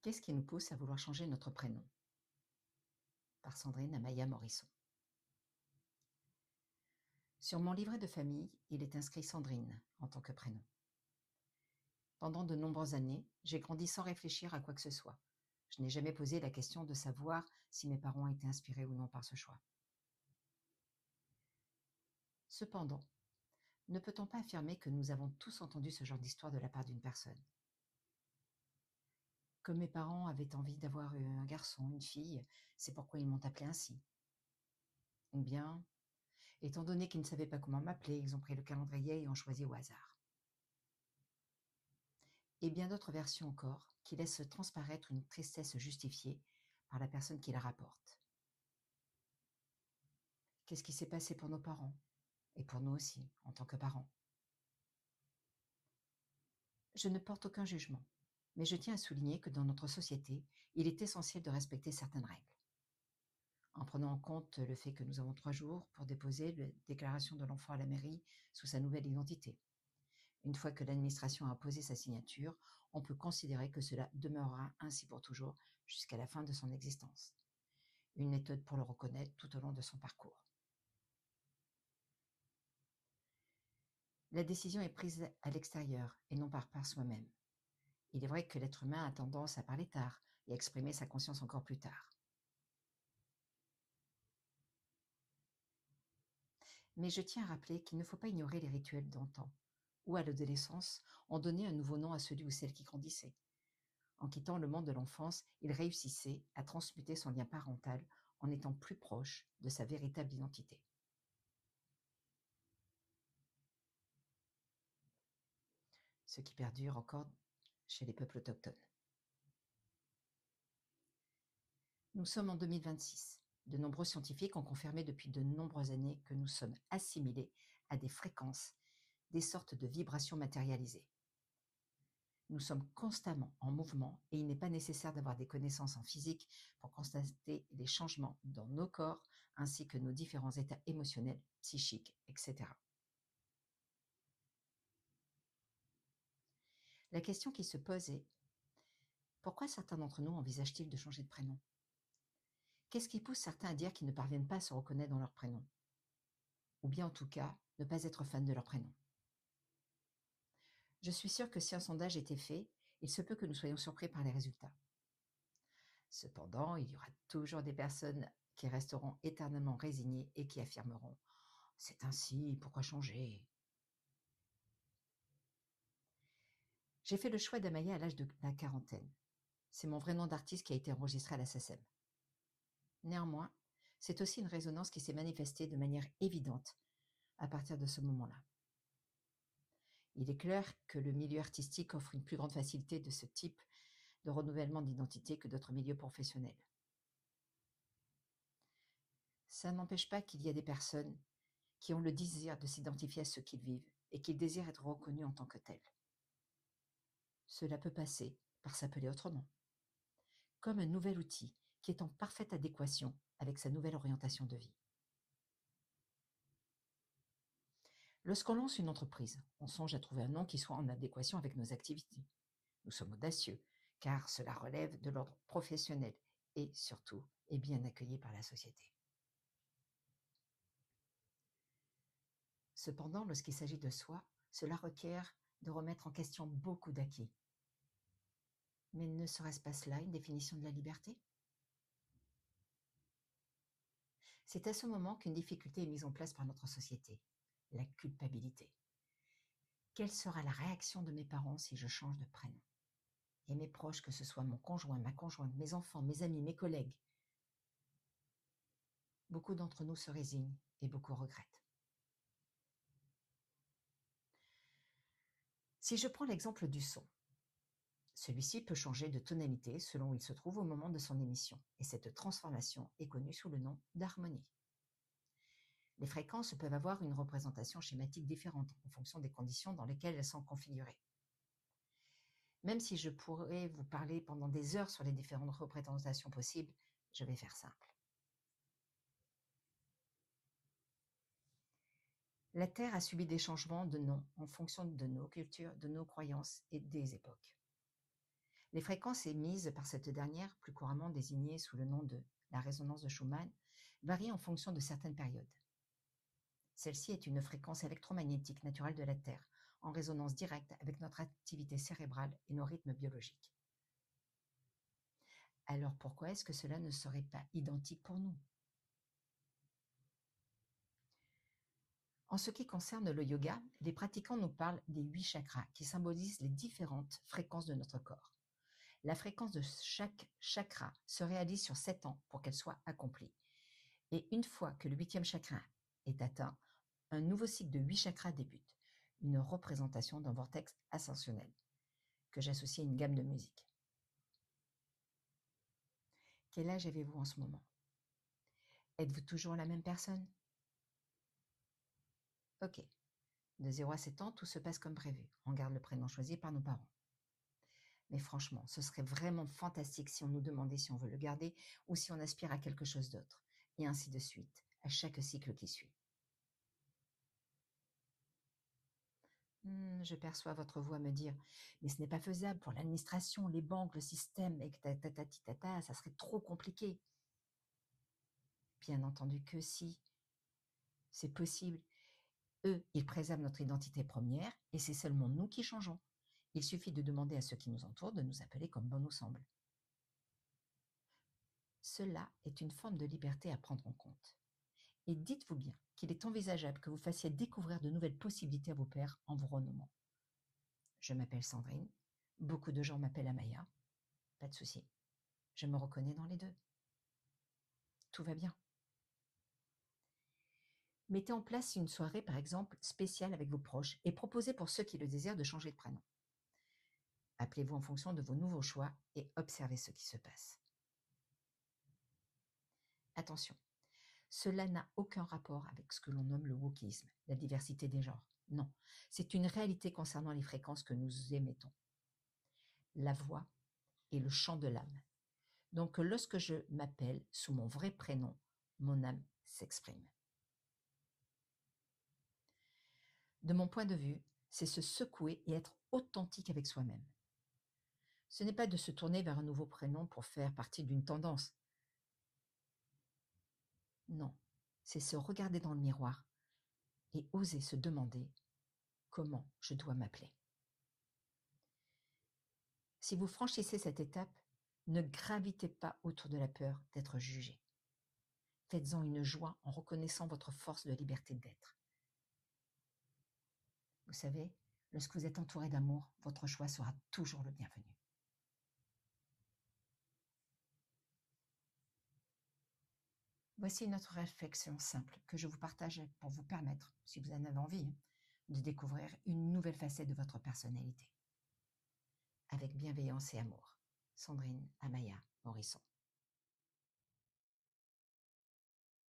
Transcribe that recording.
Qu'est-ce qui nous pousse à vouloir changer notre prénom? Par Sandrine Amaya Morisson. Sur mon livret de famille, il est inscrit Sandrine en tant que prénom. Pendant de nombreuses années, j'ai grandi sans réfléchir à quoi que ce soit. Je n'ai jamais posé la question de savoir si mes parents étaient inspirés ou non par ce choix. Cependant, ne peut-on pas affirmer que nous avons tous entendu ce genre d'histoire de la part d'une personne? Que mes parents avaient envie d'avoir un garçon, une fille, c'est pourquoi ils m'ont appelée ainsi. Ou bien, étant donné qu'ils ne savaient pas comment m'appeler, ils ont pris le calendrier et ont choisi au hasard. Et bien d'autres versions encore qui laissent transparaître une tristesse justifiée par la personne qui la rapporte. Qu'est-ce qui s'est passé pour nos parents? Et pour nous aussi, en tant que parents. Je ne porte aucun jugement, mais je tiens à souligner que dans notre société, il est essentiel de respecter certaines règles. En prenant en compte le fait que nous avons 3 jours pour déposer la déclaration de l'enfant à la mairie sous sa nouvelle identité. Une fois que l'administration a posé sa signature, on peut considérer que cela demeurera ainsi pour toujours jusqu'à la fin de son existence. Une méthode pour le reconnaître tout au long de son parcours. La décision est prise à l'extérieur et non par soi-même. Il est vrai que l'être humain a tendance à parler tard et à exprimer sa conscience encore plus tard. Mais je tiens à rappeler qu'il ne faut pas ignorer les rituels d'antan, où à l'adolescence, on donnait un nouveau nom à celui ou celle qui grandissait. En quittant le monde de l'enfance, il réussissait à transmuter son lien parental en étant plus proche de sa véritable identité. Ce qui perdure encore chez les peuples autochtones. Nous sommes en 2026. De nombreux scientifiques ont confirmé depuis de nombreuses années que nous sommes assimilés à des fréquences, des sortes de vibrations matérialisées. Nous sommes constamment en mouvement et il n'est pas nécessaire d'avoir des connaissances en physique pour constater les changements dans nos corps ainsi que nos différents états émotionnels, psychiques, etc. La question qui se pose est: pourquoi certains d'entre nous envisagent-ils de changer de prénom? Qu'est-ce qui pousse certains à dire qu'ils ne parviennent pas à se reconnaître dans leur prénom? Ou bien en tout cas, ne pas être fan de leur prénom? Je suis sûre que si un sondage était fait, il se peut que nous soyons surpris par les résultats. Cependant, il y aura toujours des personnes qui resteront éternellement résignées et qui affirmeront: c'est ainsi, pourquoi changer? J'ai fait le choix d'Amaya à l'âge de la quarantaine. C'est mon vrai nom d'artiste qui a été enregistré à la SACEM. Néanmoins, c'est aussi une résonance qui s'est manifestée de manière évidente à partir de ce moment-là. Il est clair que le milieu artistique offre une plus grande facilité de ce type de renouvellement d'identité que d'autres milieux professionnels. Ça n'empêche pas qu'il y a des personnes qui ont le désir de s'identifier à ce qu'ils vivent et qui désirent être reconnus en tant que tels. Cela peut passer par s'appeler autrement, comme un nouvel outil qui est en parfaite adéquation avec sa nouvelle orientation de vie. Lorsqu'on lance une entreprise, on songe à trouver un nom qui soit en adéquation avec nos activités. Nous sommes audacieux, car cela relève de l'ordre professionnel et, surtout, est bien accueilli par la société. Cependant, lorsqu'il s'agit de soi, cela requiert de remettre en question beaucoup d'acquis. Mais ne serait-ce pas cela une définition de la liberté? C'est à ce moment qu'une difficulté est mise en place par notre société, la culpabilité. Quelle sera la réaction de mes parents si je change de prénom? Et mes proches, que ce soit mon conjoint, ma conjointe, mes enfants, mes amis, mes collègues. Beaucoup d'entre nous se résignent et beaucoup regrettent. Si je prends l'exemple du son, celui-ci peut changer de tonalité selon où il se trouve au moment de son émission, et cette transformation est connue sous le nom d'harmonie. Les fréquences peuvent avoir une représentation schématique différente en fonction des conditions dans lesquelles elles sont configurées. Même si je pourrais vous parler pendant des heures sur les différentes représentations possibles, je vais faire simple. La Terre a subi des changements de nom en fonction de nos cultures, de nos croyances et des époques. Les fréquences émises par cette dernière, plus couramment désignées sous le nom de la résonance de Schumann, varient en fonction de certaines périodes. Celle-ci est une fréquence électromagnétique naturelle de la Terre, en résonance directe avec notre activité cérébrale et nos rythmes biologiques. Alors pourquoi est-ce que cela ne serait pas identique pour nous? En ce qui concerne le yoga, les pratiquants nous parlent des 8 chakras qui symbolisent les différentes fréquences de notre corps. La fréquence de chaque chakra se réalise sur 7 ans pour qu'elle soit accomplie. Et une fois que le 8e chakra est atteint, un nouveau cycle de 8 chakras débute, une représentation d'un vortex ascensionnel que j'associe à une gamme de musique. Quel âge avez-vous en ce moment? Êtes-vous toujours la même personne? Ok. De 0 à 7 ans, tout se passe comme prévu. On garde le prénom choisi par nos parents. Mais franchement, ce serait vraiment fantastique si on nous demandait si on veut le garder ou si on aspire à quelque chose d'autre. Et ainsi de suite, à chaque cycle qui suit. Je perçois votre voix me dire: «Mais ce n'est pas faisable pour l'administration, les banques, le système et que tatati tata, ça serait trop compliqué». Bien entendu que si, c'est possible. Eux, ils préservent notre identité première et c'est seulement nous qui changeons. Il suffit de demander à ceux qui nous entourent de nous appeler comme bon nous semble. Cela est une forme de liberté à prendre en compte. Et dites-vous bien qu'il est envisageable que vous fassiez découvrir de nouvelles possibilités à vos pairs en vous renommant. Je m'appelle Sandrine, beaucoup de gens m'appellent Amaya, pas de souci. Je me reconnais dans les deux. Tout va bien. Mettez en place une soirée, par exemple, spéciale avec vos proches et proposez pour ceux qui le désirent de changer de prénom. Appelez-vous en fonction de vos nouveaux choix et observez ce qui se passe. Attention, cela n'a aucun rapport avec ce que l'on nomme le wokisme, la diversité des genres. Non, c'est une réalité concernant les fréquences que nous émettons. La voix est le chant de l'âme. Donc lorsque je m'appelle sous mon vrai prénom, mon âme s'exprime. De mon point de vue, c'est se secouer et être authentique avec soi-même. Ce n'est pas de se tourner vers un nouveau prénom pour faire partie d'une tendance. Non, c'est se regarder dans le miroir et oser se demander comment je dois m'appeler. Si vous franchissez cette étape, ne gravitez pas autour de la peur d'être jugé. Faites-en une joie en reconnaissant votre force de liberté d'être. Vous savez, lorsque vous êtes entouré d'amour, votre choix sera toujours le bienvenu. Voici une autre réflexion simple que je vous partage pour vous permettre, si vous en avez envie, de découvrir une nouvelle facette de votre personnalité. Avec bienveillance et amour. Sandrine Amaya Morisson.